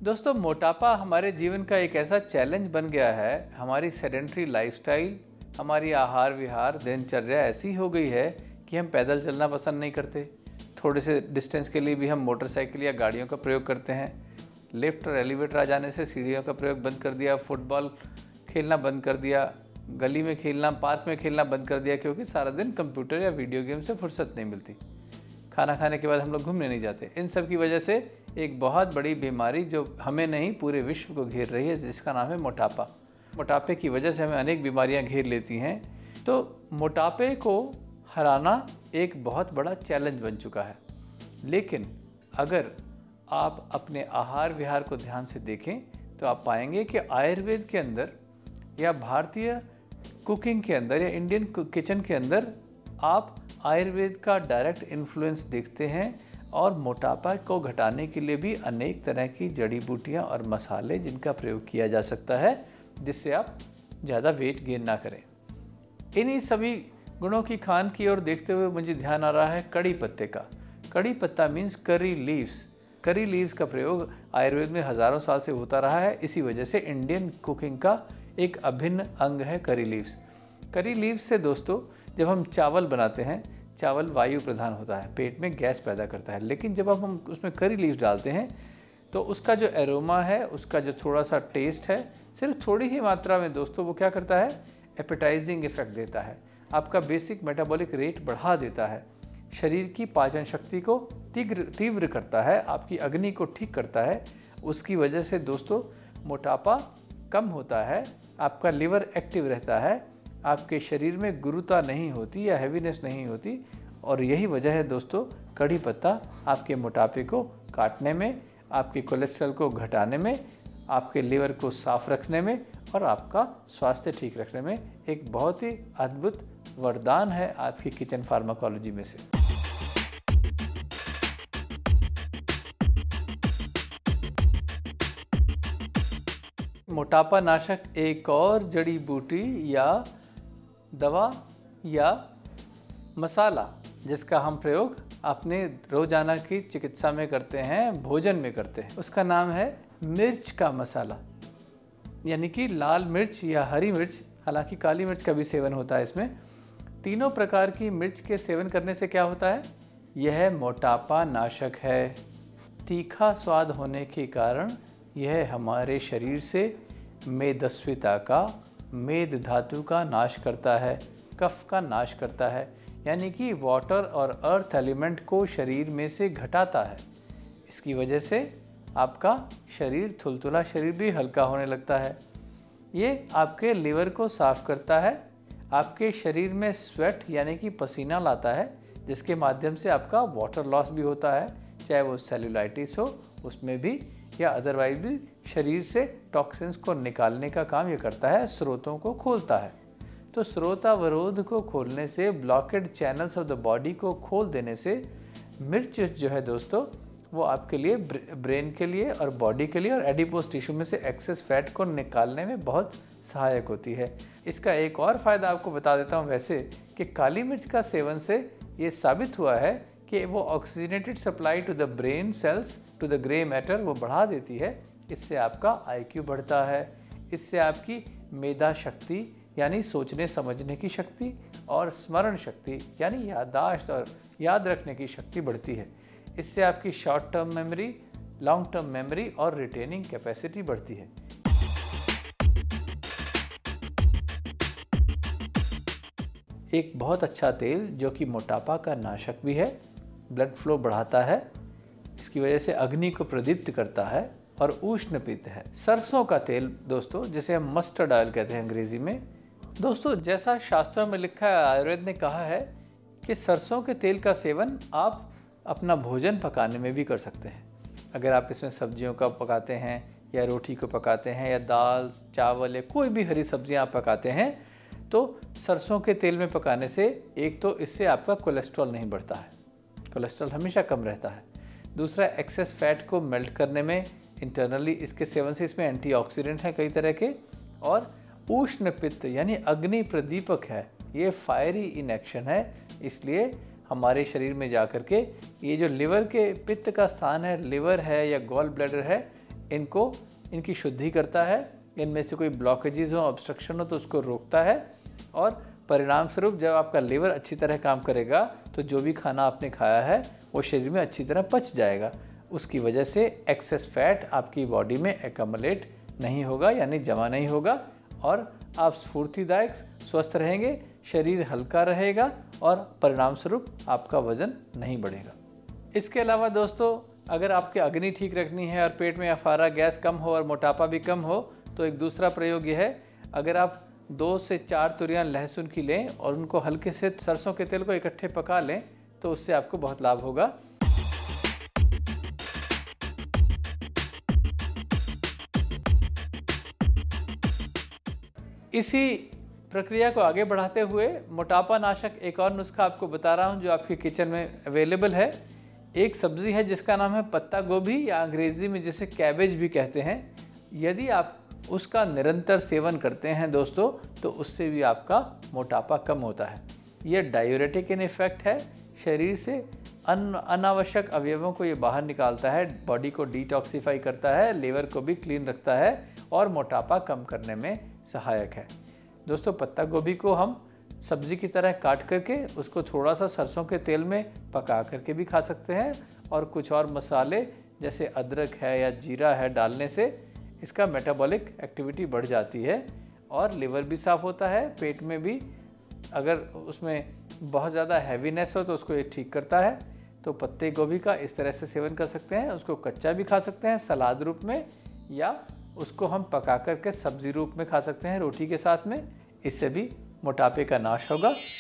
दोस्तों, मोटापा हमारे जीवन का एक ऐसा चैलेंज बन गया है। हमारी सेडेंट्री लाइफस्टाइल, हमारी आहार विहार, दिनचर्या ऐसी हो गई है कि हम पैदल चलना पसंद नहीं करते। थोड़े से डिस्टेंस के लिए भी हम मोटरसाइकिल या गाड़ियों का प्रयोग करते हैं। लिफ्ट और एलिवेटर आ जाने से सीढ़ियों का प्रयोग बंद कर दिया, फुटबॉल खेलना बंद कर दिया, गली में खेलना, पार्क में खेलना बंद कर दिया, क्योंकि सारा दिन कंप्यूटर या वीडियो गेम से फुर्सत नहीं मिलती। खाना खाने के बाद हम लोग घूमने नहीं जाते। इन सब की वजह से एक बहुत बड़ी बीमारी जो हमें नहीं पूरे विश्व को घेर रही है, जिसका नाम है मोटापा। मोटापे की वजह से हमें अनेक बीमारियां घेर लेती हैं। तो मोटापे को हराना एक बहुत बड़ा चैलेंज बन चुका है। लेकिन अगर आप अपने आहार विहार को ध्यान से देखें तो आप पाएंगे कि आयुर्वेद के अंदर या भारतीय कुकिंग के अंदर या इंडियन किचन के अंदर आप आयुर्वेद का डायरेक्ट इन्फ्लुएंस देखते हैं। और मोटापा को घटाने के लिए भी अनेक तरह की जड़ी बूटियाँ और मसाले जिनका प्रयोग किया जा सकता है, जिससे आप ज़्यादा वेट गेन ना करें। इन्हीं सभी गुणों की खान की ओर देखते हुए मुझे ध्यान आ रहा है कड़ी पत्ते का। कड़ी पत्ता means curry leaves. Curry leaves का प्रयोग आयुर्वेद में हज़ारों साल से होता रहा है। इसी वजह से इंडियन कुकिंग का एक अभिन्न अंग है करी लीव्स। करी लीव्स से दोस्तों, जब हम चावल बनाते हैं, चावल वायु प्रधान होता है, पेट में गैस पैदा करता है। लेकिन जब हम उसमें करी लीव्स डालते हैं तो उसका जो एरोमा है, उसका जो थोड़ा सा टेस्ट है, सिर्फ थोड़ी ही मात्रा में दोस्तों वो क्या करता है, एपेटाइजिंग इफेक्ट देता है। आपका बेसिक मेटाबॉलिक रेट बढ़ा देता है, शरीर की पाचन शक्ति को तीव्र करता है, आपकी अग्नि को ठीक करता है। उसकी वजह से दोस्तों मोटापा कम होता है, आपका लिवर एक्टिव रहता है, आपके शरीर में गुरुता नहीं होती या हैवीनेस नहीं होती। और यही वजह है दोस्तों, कड़ी पत्ता आपके मोटापे को काटने में, आपके कोलेस्ट्रॉल को घटाने में, आपके लिवर को साफ रखने में और आपका स्वास्थ्य ठीक रखने में एक बहुत ही अद्भुत वरदान है आपकी किचन फार्माकोलॉजी में से। मोटापा नाशक एक और जड़ी बूटी या दवा या मसाला जिसका हम प्रयोग अपने रोजाना की चिकित्सा में करते हैं, भोजन में करते हैं, उसका नाम है मिर्च का मसाला, यानी कि लाल मिर्च या हरी मिर्च। हालांकि काली मिर्च का भी सेवन होता है इसमें। तीनों प्रकार की मिर्च के सेवन करने से क्या होता है, यह मोटापा नाशक है। तीखा स्वाद होने के कारण यह हमारे शरीर से मेदस्विता का, मेद धातु का नाश करता है, कफ का नाश करता है, यानी कि वाटर और अर्थ एलिमेंट को शरीर में से घटाता है। इसकी वजह से आपका शरीर, थुलथुला शरीर भी हल्का होने लगता है। ये आपके लिवर को साफ करता है, आपके शरीर में स्वेट यानी कि पसीना लाता है, जिसके माध्यम से आपका वाटर लॉस भी होता है, चाहे वो सेल्यूलाइटिस हो उसमें भी, या अदरवाइज भी शरीर से टॉक्सिन्स को निकालने का काम ये करता है, स्रोतों को खोलता है। तो स्रोतावरोध को खोलने से, blockade channels of the body को खोल देने से मिर्च जो है दोस्तों, वो आपके लिए, ब्रेन के लिए और बॉडी के लिए और एडिपोज टिश्यू में से एक्सेस फैट को निकालने में बहुत सहायक होती है। इसका एक और फ़ायदा आपको बता देता हूँ वैसे, कि काली मिर्च का सेवन से ये साबित हुआ है कि वो oxygenated supply to the brain cells, to the grey matter, वो बढ़ा देती है। इससे आपका IQ बढ़ता है, इससे आपकी मेधा शक्ति यानी सोचने समझने की शक्ति और स्मरण शक्ति यानी याददाश्त और याद रखने की शक्ति बढ़ती है। इससे आपकी short term memory, long term memory और रिटेनिंग कैपेसिटी बढ़ती है। एक बहुत अच्छा तेल जो कि मोटापा का नाशक भी है, ब्लड फ्लो बढ़ाता है, इसकी वजह से अग्नि को प्रदीप्त करता है और उष्ण पित्त है, सरसों का तेल दोस्तों, जिसे हम मस्टर्ड ऑयल कहते हैं अंग्रेजी में। दोस्तों, जैसा शास्त्रों में लिखा है, आयुर्वेद ने कहा है कि सरसों के तेल का सेवन आप अपना भोजन पकाने में भी कर सकते हैं। अगर आप इसमें सब्जियों का पकाते हैं या रोटी को पकाते हैं या दाल, चावल या कोई भी हरी सब्जियां आप पकाते हैं, तो सरसों के तेल में पकाने से एक तो इससे आपका कोलेस्ट्रॉल नहीं बढ़ता है, कोलेस्ट्रॉल हमेशा कम रहता है। दूसरा, एक्सेस फैट को मेल्ट करने में इंटरनली इसके सेवन से, इसमें एंटीऑक्सीडेंट हैं कई तरह के, और उष्ण पित्त यानी अग्नि प्रदीपक है, ये फायरी इन एक्शन है। इसलिए हमारे शरीर में जाकर के ये जो लिवर के पित्त का स्थान है, लिवर है या गॉल ब्लैडर है, इनकी शुद्धि करता है, इनमें से कोई ब्लॉकेजेस हो, ऑब्स्ट्रक्शन हो तो उसको रोकता है, और परिणाम स्वरूप जब आपका लीवर अच्छी तरह काम करेगा तो जो भी खाना आपने खाया है वो शरीर में अच्छी तरह पच जाएगा। उसकी वजह से एक्सेस फैट आपकी बॉडी में एकमलेट नहीं होगा, यानी जमा नहीं होगा, और आप स्फूर्तिदायक स्वस्थ रहेंगे, शरीर हल्का रहेगा और परिणाम स्वरूप आपका वज़न नहीं बढ़ेगा। इसके अलावा दोस्तों, अगर आपकी अग्नि ठीक रखनी है और पेट में अफारा गैस कम हो और मोटापा भी कम हो तो एक दूसरा प्रयोग यह है, अगर आप 2 से 4 तुरियां लहसुन की लें और उनको हल्के से सरसों के तेल को इकट्ठे पका लें तो उससे आपको बहुत लाभ होगा। इसी प्रक्रिया को आगे बढ़ाते हुए मोटापा नाशक एक और नुस्खा आपको बता रहा हूं जो आपके किचन में अवेलेबल है। एक सब्ज़ी है जिसका नाम है पत्ता गोभी, या अंग्रेज़ी में जिसे कैबेज भी कहते हैं। यदि आप उसका निरंतर सेवन करते हैं दोस्तों तो उससे भी आपका मोटापा कम होता है। यह डायूरेटिक इन इफेक्ट है, शरीर से अनावश्यक अवयवों को ये बाहर निकालता है, बॉडी को डिटॉक्सिफाई करता है, लीवर को भी क्लीन रखता है और मोटापा कम करने में सहायक है। दोस्तों, पत्ता गोभी को हम सब्ज़ी की तरह काट करके उसको थोड़ा सा सरसों के तेल में पका करके भी खा सकते हैं, और कुछ और मसाले जैसे अदरक है या जीरा है डालने से इसका मेटाबॉलिक एक्टिविटी बढ़ जाती है और लिवर भी साफ़ होता है। पेट में भी अगर उसमें बहुत ज़्यादा हैवीनेस हो तो उसको ये ठीक करता है। तो पत्ते गोभी का इस तरह से सेवन कर सकते हैं। उसको कच्चा भी खा सकते हैं सलाद रूप में, या उसको हम पका करके सब्ज़ी रूप में खा सकते हैं रोटी के साथ में। इससे भी मोटापे का नाश होगा